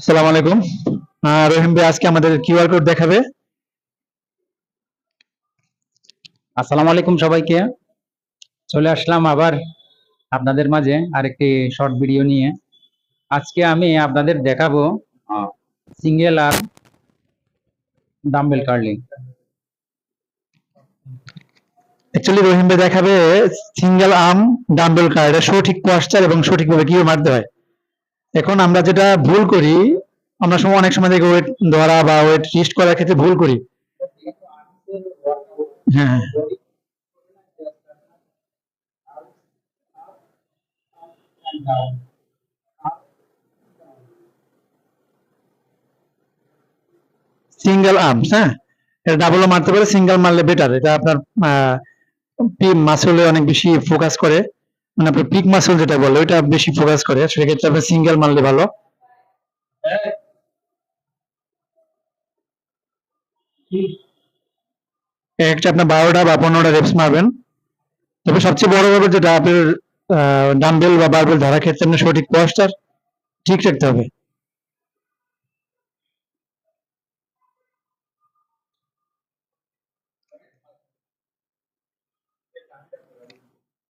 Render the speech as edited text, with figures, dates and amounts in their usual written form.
আসসালামু আলাইকুম। রহিম ভাই আজকে আমাদের কিউআর কোড দেখাবে। আসসালামু আলাইকুম সবাইকে। চলে আসলাম আবার আপনাদের মাঝে আরেকটি শর্ট ভিডিও নিয়ে। আজকে আমি আপনাদের দেখাবো সিঙ্গেল আর ডাম্বেল কার্লিং। অ্যাকচুয়ালি রহিম ভাই দেখাবে সিঙ্গেল আর্ম ডাম্বেল কার্ড সঠিক পশ্চার এবং সঠিকভাবে কিভাবে মারতে হয়। এখন আমরা যেটা ভুল করি, আমরা অনেক সময় দেখি ওয়েট ধরা বা ওয়েট লিস্ট করার ক্ষেত্রে ভুল করি। হ্যাঁ, সিঙ্গেল আর্মস, হ্যাঁ, এটা ডাবলও মারতে পারে, সিঙ্গেল মারলে বেটার। এটা আপনার মাসলে অনেক বেশি ফোকাস করে, মানে আপনার পিক মাসল যেটা বলে ওইটা বেশি ফোকাস করে, সেক্ষেত্রে আপনার সিঙ্গেল মারলে ভালো। একটা আপনার 12টা বা 15টা রেপস মারবেন। তবে সবচেয়ে বড় ব্যাপার যেটা আপনার ডাম্বেল বা বারবেল ধরার ক্ষেত্রে আপনার সঠিক পশ্চার ঠিক রাখতে হবে।